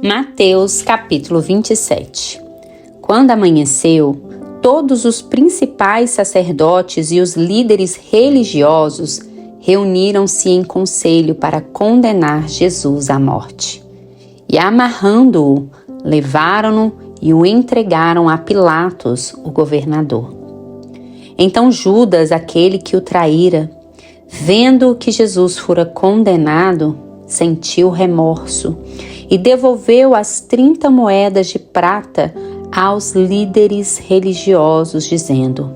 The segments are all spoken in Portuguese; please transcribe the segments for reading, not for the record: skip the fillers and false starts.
Mateus capítulo 27. Quando amanheceu, todos os principais sacerdotes e os líderes religiosos reuniram-se em conselho para condenar Jesus à morte. E amarrando-o, levaram-no e o entregaram a Pilatos, o governador. Então Judas, aquele que o traíra, vendo que Jesus fora condenado, sentiu remorso e devolveu as 30 moedas de prata aos líderes religiosos, dizendo: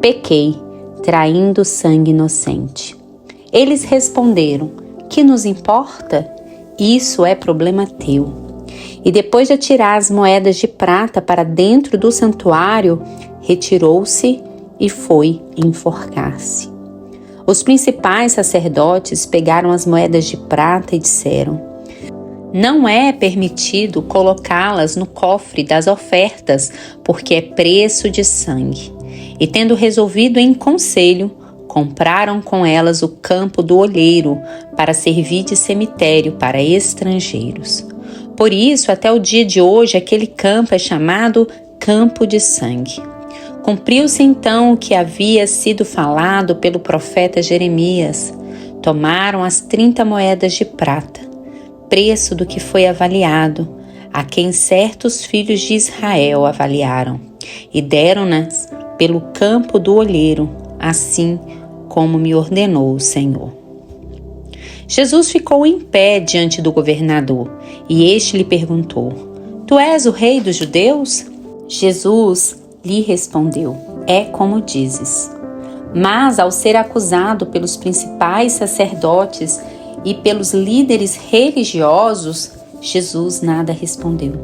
pequei, traindo sangue inocente. Eles responderam: que nos importa? Isso é problema teu. E depois de atirar as moedas de prata para dentro do santuário, retirou-se e foi enforcar-se. Os principais sacerdotes pegaram as moedas de prata e disseram: não é permitido colocá-las no cofre das ofertas, porque é preço de sangue. E tendo resolvido em conselho, compraram com elas o campo do olheiro para servir de cemitério para estrangeiros. Por isso, até o dia de hoje, aquele campo é chamado Campo de Sangue. Cumpriu-se então o que havia sido falado pelo profeta Jeremias. Tomaram as 30 moedas de prata, preço do que foi avaliado, a quem certos filhos de Israel avaliaram, e deram-nas pelo campo do olheiro, assim como me ordenou o Senhor. Jesus ficou em pé diante do governador, e este lhe perguntou: tu és o rei dos judeus? Jesus lhe respondeu: é como dizes. Mas ao ser acusado pelos principais sacerdotes e pelos líderes religiosos, Jesus nada respondeu.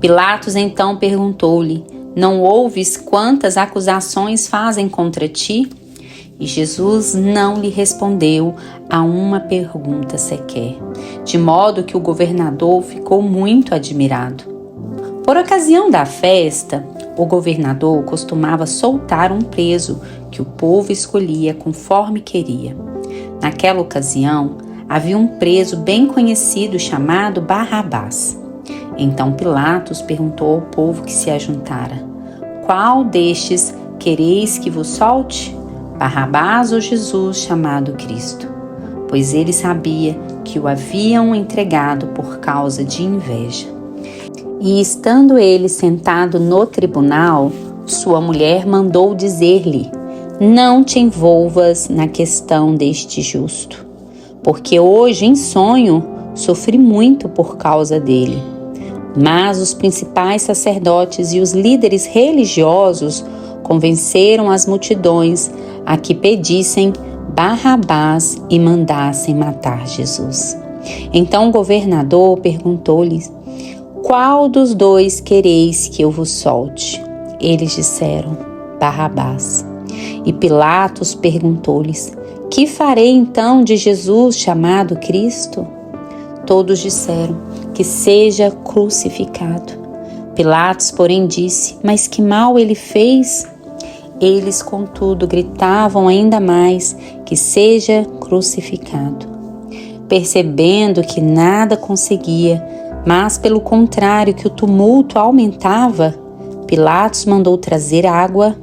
Pilatos então perguntou-lhe: não ouves quantas acusações fazem contra ti? E Jesus não lhe respondeu a uma pergunta sequer, de modo que o governador ficou muito admirado. Por ocasião da festa, o governador costumava soltar um preso que o povo escolhia conforme queria. Naquela ocasião, havia um preso bem conhecido chamado Barrabás. Então Pilatos perguntou ao povo que se ajuntara: qual destes quereis que vos solte? Barrabás ou Jesus chamado Cristo? Pois ele sabia que o haviam entregado por causa de inveja. E estando ele sentado no tribunal, sua mulher mandou dizer-lhe: não te envolvas na questão deste justo, porque hoje em sonho sofri muito por causa dele. Mas os principais sacerdotes e os líderes religiosos convenceram as multidões a que pedissem Barrabás e mandassem matar Jesus. Então o governador perguntou-lhes: qual dos dois quereis que eu vos solte? Eles disseram: Barrabás. E Pilatos perguntou-lhes: que farei então de Jesus chamado Cristo? Todos disseram: que seja crucificado. Pilatos, porém, disse: mas que mal ele fez? Eles, contudo, gritavam ainda mais: que seja crucificado. Percebendo que nada conseguia, mas pelo contrário que o tumulto aumentava, Pilatos mandou trazer água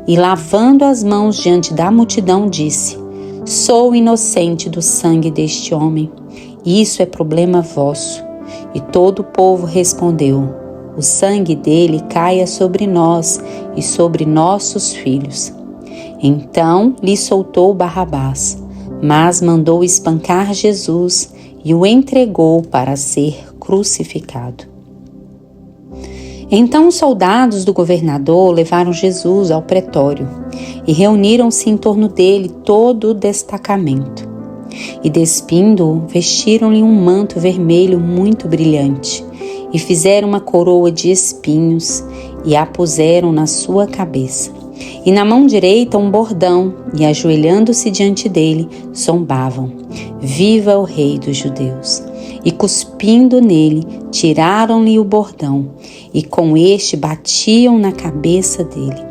e, lavando as mãos diante da multidão, disse: sou inocente do sangue deste homem. Isso é problema vosso. E todo o povo respondeu: o sangue dele caia sobre nós e sobre nossos filhos. Então lhe soltou Barrabás, mas mandou espancar Jesus e o entregou para ser crucificado. Então os soldados do governador levaram Jesus ao pretório e reuniram-se em torno dele todo o destacamento. E despindo-o, vestiram-lhe um manto vermelho muito brilhante e fizeram uma coroa de espinhos e a puseram na sua cabeça. E na mão direita um bordão, e ajoelhando-se diante dele, zombavam: viva o rei dos judeus! E cuspindo nele, tiraram-lhe o bordão, e com este batiam na cabeça dele.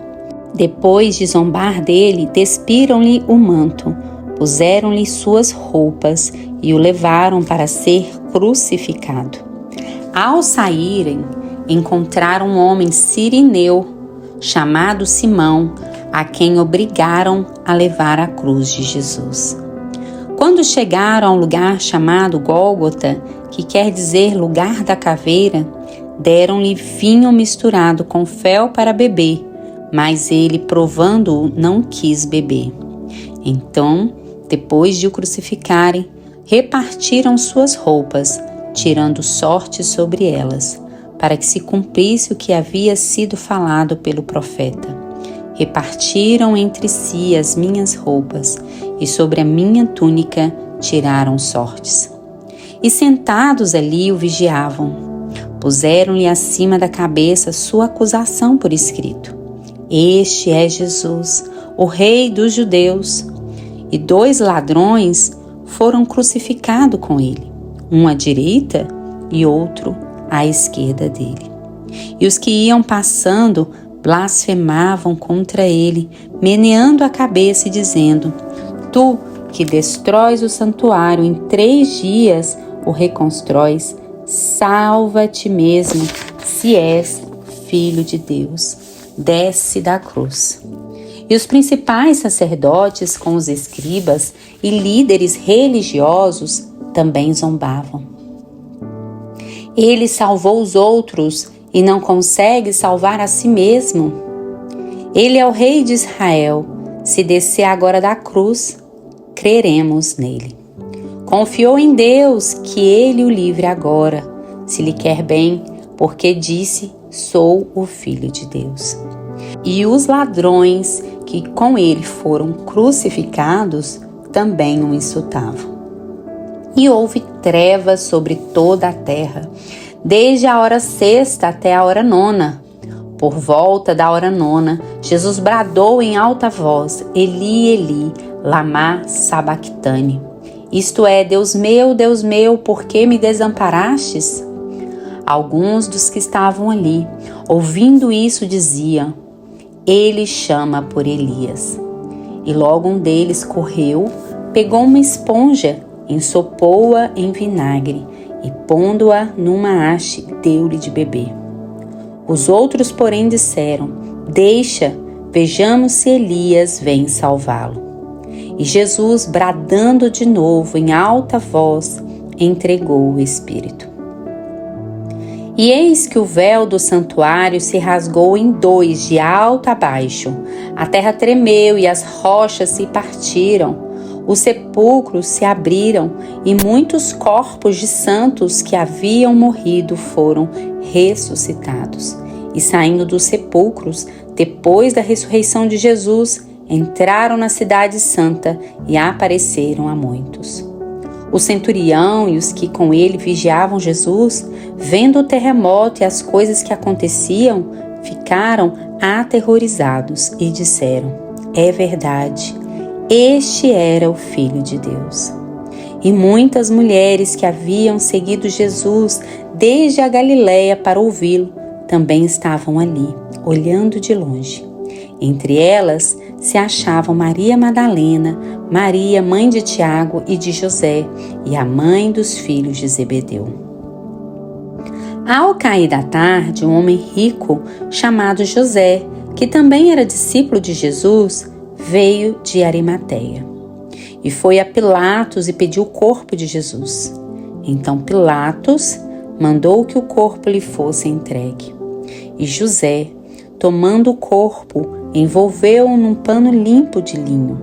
Depois de zombar dele, despiram-lhe o manto, puseram-lhe suas roupas e o levaram para ser crucificado. Ao saírem, encontraram um homem cireneu, chamado Simão, a quem obrigaram a levar a cruz de Jesus. Quando chegaram ao lugar chamado Gólgota, que quer dizer lugar da caveira, deram-lhe vinho misturado com fel para beber, mas ele, provando-o, não quis beber. Então, depois de o crucificarem, repartiram suas roupas, tirando sorte sobre elas, para que se cumprisse o que havia sido falado pelo profeta. Repartiram entre si as minhas roupas, e sobre a minha túnica tiraram sortes. E sentados ali o vigiavam. Puseram-lhe acima da cabeça sua acusação por escrito: Este é Jesus, o Rei dos Judeus. E 2 ladrões foram crucificados com ele, um à direita e outro à esquerda dele. E os que iam passando blasfemavam contra ele, meneando a cabeça e dizendo: Tu, que destróis o santuário, em 3 dias o reconstróis, salva a ti mesmo, se és filho de Deus. Desce da cruz. E os principais sacerdotes, com os escribas e líderes religiosos, também zombavam. Ele salvou os outros e não consegue salvar a si mesmo. Ele é o Rei de Israel. Se descer agora da cruz, creremos nele. Confiou em Deus que ele o livre agora, se lhe quer bem, porque disse: Sou o Filho de Deus. E os ladrões que com ele foram crucificados também o insultavam. E houve trevas sobre toda a terra, desde a hora 6ª até a hora 9ª. Por volta da hora 9ª, Jesus bradou em alta voz: Eli, Eli, lama sabactani. Isto é: Deus meu, por que me desamparastes? Alguns dos que estavam ali, ouvindo isso, diziam: Ele chama por Elias. E logo um deles correu, pegou uma esponja, ensopou-a em vinagre e, pondo-a numa haste, deu-lhe de beber. Os outros, porém, disseram: Deixa, vejamos se Elias vem salvá-lo. E Jesus, bradando de novo em alta voz, entregou o Espírito. E eis que o véu do santuário se rasgou em 2, de alto a baixo. A terra tremeu e as rochas se partiram. Os sepulcros se abriram e muitos corpos de santos que haviam morrido foram ressuscitados. E saindo dos sepulcros, depois da ressurreição de Jesus, entraram na cidade santa e apareceram a muitos. O centurião e os que com ele vigiavam Jesus, vendo o terremoto e as coisas que aconteciam, ficaram aterrorizados e disseram: É verdade, este era o Filho de Deus. E muitas mulheres que haviam seguido Jesus desde a Galiléia para ouvi-lo, também estavam ali, olhando de longe. Entre elas se achavam Maria Madalena, Maria, mãe de Tiago e de José, e a mãe dos filhos de Zebedeu. Ao cair da tarde, um homem rico, chamado José, que também era discípulo de Jesus, veio de Arimateia. E foi a Pilatos e pediu o corpo de Jesus. Então Pilatos mandou que o corpo lhe fosse entregue. E José, tomando o corpo, envolveu-o num pano limpo de linho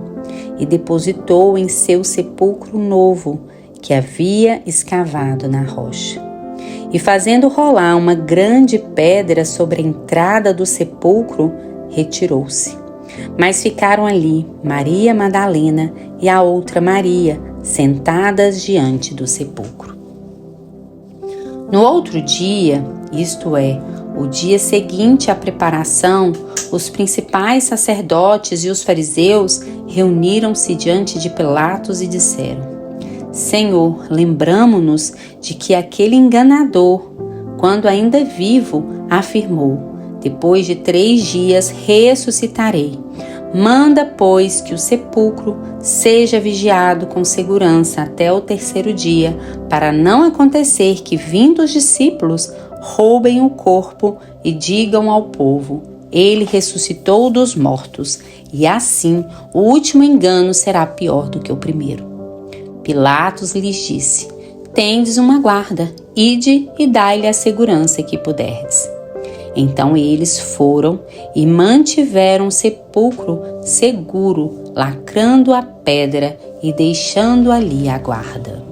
e depositou em seu sepulcro novo que havia escavado na rocha. E fazendo rolar uma grande pedra sobre a entrada do sepulcro, retirou-se. Mas ficaram ali Maria Madalena e a outra Maria, sentadas diante do sepulcro. No outro dia, isto é, o dia seguinte à preparação, os principais sacerdotes e os fariseus reuniram-se diante de Pilatos e disseram: Senhor, lembramo-nos de que aquele enganador, quando ainda vivo, afirmou: Depois de 3 dias ressuscitarei. Manda, pois, que o sepulcro seja vigiado com segurança até o terceiro dia, para não acontecer que, vindo os discípulos, roubem o corpo e digam ao povo: ele ressuscitou dos mortos, e assim o último engano será pior do que o primeiro. Pilatos lhes disse: tendes uma guarda, ide e dai-lhe a segurança que puderdes. Então eles foram e mantiveram o sepulcro seguro, lacrando a pedra e deixando ali a guarda.